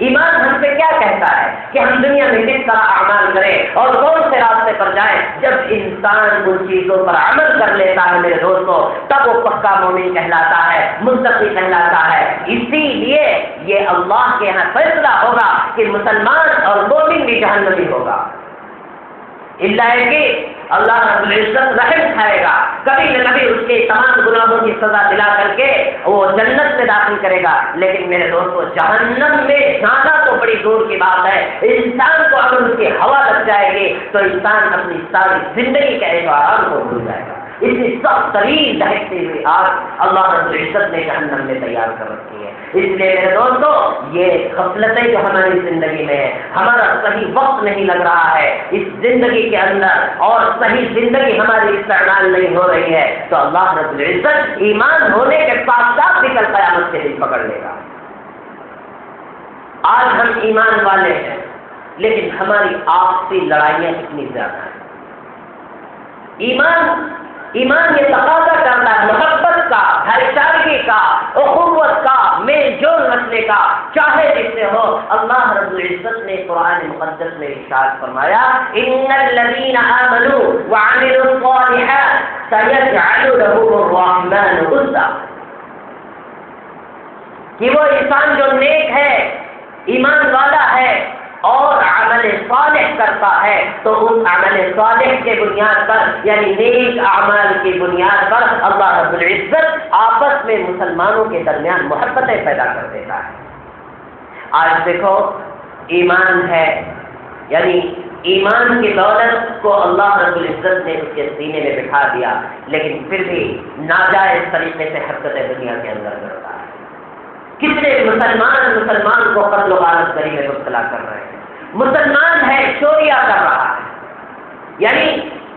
ایمان ہم سے کیا کہتا ہے کہ ہم دنیا میں کس طرح اعمال کریں اور کون سے راستے پر جائیں۔ جب انسان ان چیزوں پر عمل کر لیتا ہے میرے دوستوں، تب وہ پکا مومن کہلاتا ہے، متقی کہلاتا ہے۔ اسی لیے یہ اللہ کے یہاں فیصلہ ہوگا کہ مسلمان اور مومن بھی جہنمی ہوگا، اللہ ہے کہ اللہ رب العزت رحم کھائے گا، کبھی نہ کبھی اس کے تمام گناہوں کی سزا دلا کر کے وہ جنت میں داخل کرے گا۔ لیکن میرے دوستو جہنم میں جانا تو بڑی دور کی بات ہے۔ انسان کو اگر اس کی ہوا لگ جائے گی تو انسان اپنی ساری زندگی کے اعتبارات کو بھول جائے گا۔ اتنی سخت ترین دہکتی ہوئی آگ اللہ رب العزت نے جہنم میں تیار کر رکھی ہے۔ اس لیے میرے دوستو یہ غفلتیں جو ہماری زندگی میں ہے، ہمارا صحیح وقت نہیں لگ رہا ہے اس زندگی کے اندر اور صحیح زندگی ہماری استعمال نہیں ہو رہی ہے، تو اللہ رب العزت ایمان ہونے کے ساتھ ساتھ بھی کل قیامت کے دن پکڑ لے گا۔ آج ہم ایمان والے ہیں لیکن ہماری آپسی لڑائیاں کتنی زیادہ ہیں۔ ایمان یہ تقاضا کرتا ہے محبت کا، بھائی چارگی کا، اخوت کا، میل جول رکھنے کا، چاہے جس سے ہو۔ اللہ رب العزت نے قرآن مقدس میں ارشاد فرمایا ان الذین آمنوا وعملوا الصالحات سیجعل لهم الرحمن ودا، کہ وہ انسان جو نیک ہے، ایمان والا ہے اور عمل صالح کرتا ہے تو اس عمل صالح کے بنیاد پر یعنی نیک اعمال کی بنیاد پر اللہ رب العزت آپس میں مسلمانوں کے درمیان محبتیں پیدا کر دیتا ہے۔ آج دیکھو ایمان ہے یعنی ایمان کی دولت کو اللہ رب العزت نے اس کے سینے میں بٹھا دیا، لیکن پھر بھی ناجائز طریقے سے حرکتیں دنیا کے اندر کرتا ہے۔ کتنے مسلمان کو قتل و غارت گری میں مبتلا کر رہے ہیں، مسلمان ہے چوریاں کر رہا ہے، یعنی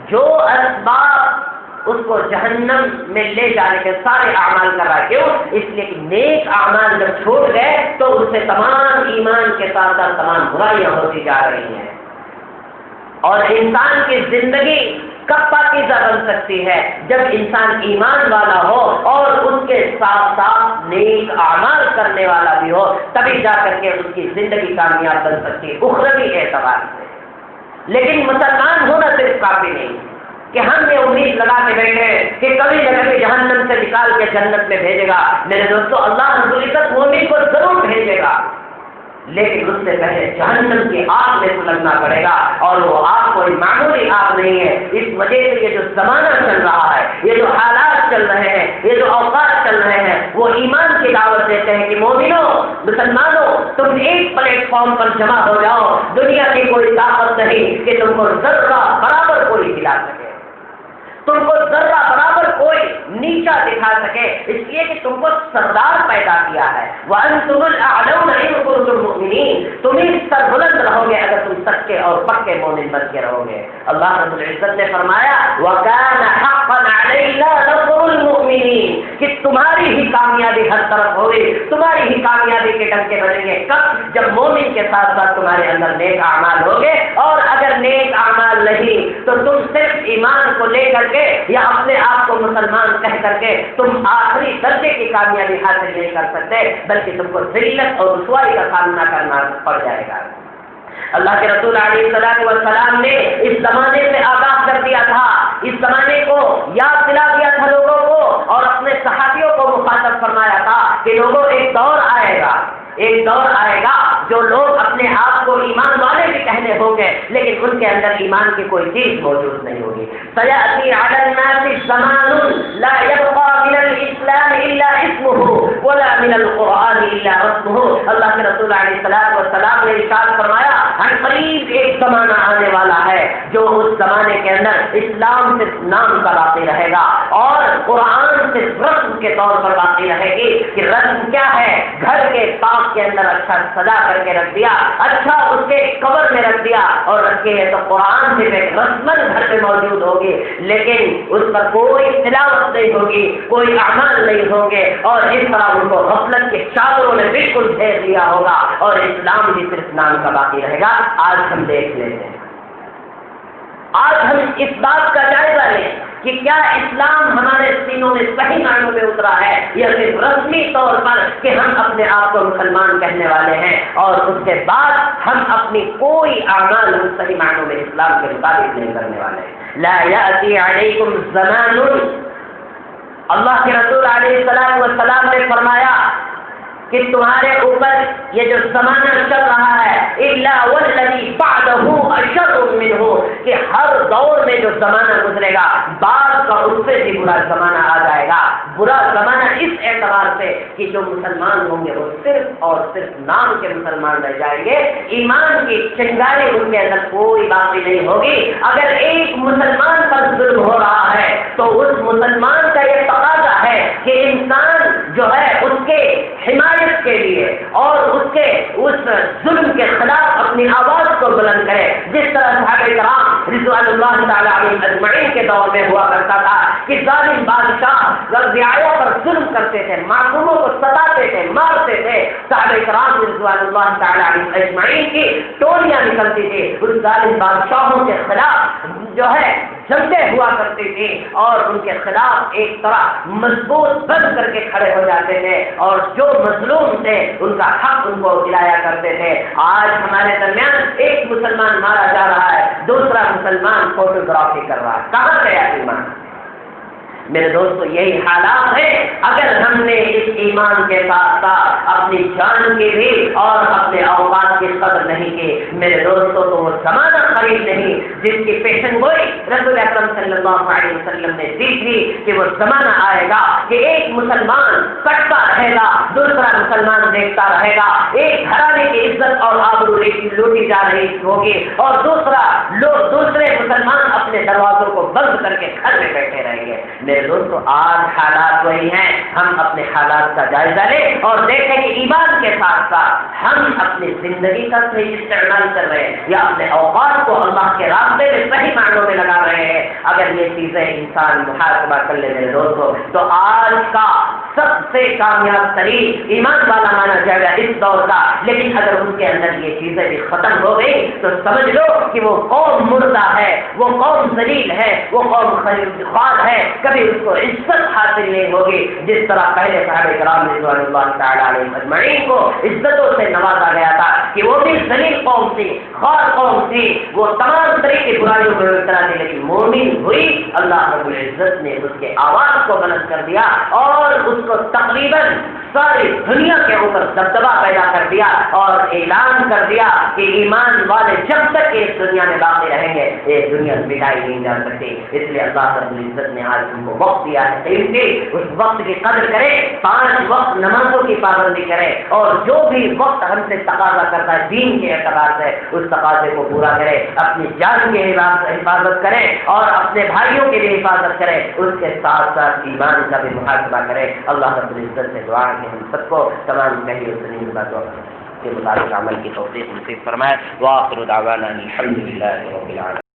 جو اسباب اس کو جہنم میں لے جانے کے سارے اعمال کر رہا ہے۔ کیوں؟ اس لیے کہ نیک اعمال جب چھوڑ گئے تو اس سے تمام ایمان کے ساتھ ساتھ تمام برائیاں ہوتی جا رہی ہیں۔ اور انسان کی زندگی کب پاکیزہ بن سکتی ہے؟ جب انسان ایمان والا ہو اور اس کے ساتھ ساتھ نیک اعمال کرنے والا بھی ہو، تبھی جا کر کے اس کی زندگی کامیاب بن سکتی ہے اخروی اعتبار سے۔ لیکن مسلمان ہونا صرف کافی نہیں کہ ہم نے امید لگا کے بیٹھے کہ کبھی نہ کبھی جہنم سے نکال کے جنت میں بھیجے گا۔ میرے دوستو اللہ رب العزت مومن کو ضرور بھیجے گا، لیکن اس سے پہلے جہنم کی آگ میں سلگنا پڑے گا، اور وہ آگ کوئی معمولی آگ نہیں ہے۔ اس وجہ سے یہ جو زمانہ چل رہا ہے، یہ جو حالات چل رہے ہیں، یہ جو اوقات چل رہے ہیں، وہ ایمان کی دعوت دیتے ہیں کہ مومنوں، مسلمانوں، تم ایک پلیٹ فارم پر جمع ہو جاؤ۔ دنیا کی کوئی طاقت نہیں کہ تم کو ذرہ برابر کوئی ہلا سکے، تم کو ذرہ برابر کوئی نیچا دکھا سکے، اس لیے کہ تم کو سردار پیدا کیا ہے۔ وَأَنْتُمُ الْأَعْلَوْنَ إِن كُنتُم مُؤْمِنِينَ، تم ہی سربلند رہو گے اگر تم سچے اور پکے مومن بن کے رہو گے۔ اللہ رب العزت نے فرمایا وَكَانَ حَقًّا عَلَيْنَا نَصْرُ الْمُؤْمِنِينَ، کہ تمہاری ہی کامیابی ہر طرف ہوگی، تمہاری ہی کامیابی کے ڈنکے بجیں گے۔ کب؟ جب مومن کے ساتھ ساتھ تمہارے اندر نیک اعمال ہوگے، اور اگر نیک اعمال نہیں تو تم صرف ایمان کو لے کر کے یا اپنے آپ کو مسلمان کہہ کر کے تم آخری درجے کی کامیابی حاصل نہیں کر سکتے، بلکہ تم کو ذلت اور رسوائی کا سامنا کرنا پڑ جائے گا۔ اللہ کے رسول علیہ الصلوۃ والسلام نے اس زمانے سے آگاہ کر دیا تھا، اس زمانے کو یاد دلا دیا تھا لوگوں کو، اور اپنے صحابیوں کو مخاطب فرمایا تھا کہ لوگوں ایک دور آئے گا جو لوگ اپنے آپ کو ایمان والے بھی کہنے ہوں گے لیکن ان کے اندر ایمان کی کوئی چیز موجود نہیں ہوگی۔ سیأتی علی الناس زمان لا يبقى من الاسلام الا اسمه ولا من القرآن الا رسمه، اللہ کے رسول علیہ الصلوۃ والسلام نے ارشاد فرمایا ہر قریب ایک زمانہ آنے والا ہے جو اس زمانے کے اندر اسلام صرف نام کا باقی رہے گا اور قرآن صرف رسم کے طور پر باقی رہے گی کہ رسم کیا ہے، گھر کے پاک کے اندر اچھا سجا کر کے رکھ دیا، اچھا اس کے قبر میں رکھ دیا اور رکھے ہیں تو قرآن سے ایک رسمن گھر پہ موجود ہوگی، لیکن اس پر کوئی تلاوت نہیں ہوگی، کوئی اعمال نہیں ہوں گے، اور اس طرح ان کو غفلت کے چادروں نے بالکل گھیر دیا ہوگا اور اسلام بھی صرف نام کا باقی رہے گا۔ آج ہم دیکھ لیتے ہیں، آج ہم اس بات کا جائزہ لیں کہ کیا اسلام ہمارے سینوں میں صحیح معنوں میں اترا ہے یا صرف رسمی طور پر کہ ہم اپنے آپ کو مسلمان کہنے والے ہیں اور اس کے بعد ہم اپنی کوئی اعمال صحیح معنوں میں اسلام کے مطابق نہیں کرنے والے ہیں۔ لا یأتی علیکم زمان، اللہ کے رسول علیہ السلام والسلام نے فرمایا کہ تمہارے اوپر یہ جو زمانہ چل رہا ہے الا والذی بعدہ اشر منہ، کہ ہر دور میں جو زمانہ گزرے گا بعد کا اس سے بھی برا زمانہ آ جائے گا۔ برا زمانہ اس اعتبار سے کہ جو مسلمان ہوں گے وہ صرف اور صرف نام کے مسلمان رہ جائیں گے، ایمان کی چنگاری ان کے اندر کوئی باقی نہیں ہوگی۔ اگر ایک مسلمان پر ظلم ہو رہا ہے تو اس مسلمان کا یہ تقاضا ہے کہ انسان جو ہے اس کے حمایت کے لیے اور اس کے اس ظلم کے خلاف اپنی آواز کو بلند کرے، جس طرح صحابہ کرام رضوان اللہ تعالی علیہم اجمعین کے دور میں ہوا کرتا تھا کہ ظالم بادشاہ رعایا پر ظلم کرتے تھے، معصوموں کو ستاتے تھے، مارتے تھے، صحابہ کرام رضوان اللہ تعالی علیہم اجمعین کی ٹولیاں نکلتی تھی، اس ظالم بادشاہوں کے خلاف جو ہے جنگیں ہوا کرتی تھی اور ان کے خلاف ایک طرح مضبوط بند کر کے کھڑے ہو جاتے تھے اور جو مظلوم تھے ان کا حق ان کو دلایا کرتے تھے۔ آج ہمارے درمیان ایک مسلمان مارا جا رہا ہے، دوسرا مسلمان فوٹوگرافی کر رہا ہے، کہاں گیا ایمان؟ میرے دوستو یہی حالات ہے۔ اگر ہم نے اس ایمان کے ساتھ ساتھ اپنی جان کی بھی اور اپنے اوقات کی قدر نہیں کی، میرے دوستو تو وہ زمانہ قریب نہیں جس کی پیشن گوئی رسول اکرم صلی اللہ علیہ وسلم نے دی تھی کہ وہ زمانہ آئے گا کہ ایک مسلمان کٹتا رہے گا، دوسرا مسلمان دیکھتا رہے گا، ایک گھرانے کی عزت اور آبرو لوٹی جا رہی ہوگی اور دوسرے مسلمان اپنے دروازوں کو بند کر کے گھر میں بیٹھے رہیں گے۔ میرے دوستو آج حالات وہی ہیں، ہم اپنے حالات کا جائزہ لیں اور دیکھیں کہ ایمان کے ساتھ ساتھ ہم اپنی زندگی کا صحیح استعمال کر رہے ہیں یا اپنے اوقات کو اللہ کے راستے میں صحیح معنوں میں لگا رہے ہیں۔ اگر یہ چیزیں انسان محاسبہ کر لے میرے دوستو تو آج کا سب سے کامیاب ترین ایمان والا مانا جائے گا اس دور کا، لیکن اگر ان کے اندر یہ چیزیں بھی ختم ہو گئی تو سمجھ لو کہ وہ قوم مردہ ہے، وہ قوم ذلیل ہے، وہ قوم خواہ ہے، کبھی اس کو عزت حاصل نہیں ہوگی جس طرح پہلے صحابہ کرام رضوان اللہ تعالی علیہم اجمعین کو عزتوں سے نوازا گیا تھا کہ وہ بھی ذلیل قوم تھی، خواہ قوم تھی، وہ تمام طرح کی برائیوں میں مبتلا تھی، لیکن مومن ہوئی، اللہ رب العزت نے اس کے آواز کو بلند کر دیا اور اس کو تقریباً ساری دنیا کے اوپر دبدبہ پیدا کر دیا اور اعلان کر دیا کہ ایمان والے جب تک اس دنیا میں باقی رہیں گے یہ دنیا مٹائی نہیں جا سکتی۔ اس لیے اللہ رب العزت نے آج ان کو وقت دیا ہے قیمتی، اس وقت کی قدر کرے، 5 وقت نمازوں کی پابندی کرے اور جو بھی وقت ہم سے تقاضا کرتا ہے دین کے اعتبار سے اس تقاضے کو پورا کرے، اپنی جان کی حفاظت کرے اور اپنے بھائیوں کی بھی حفاظت کرے، اس کے ساتھ ساتھ ایمان کا بھی محاسبہ کرے۔ اللہ رب العزت سے دعا ہے کہ ہم سب کو تمام کہی اور سنی باتوں کے مطابق عمل کی توفیق نصیب فرمائے۔ وآخر دعوانا الحمد للہ رب العالمین۔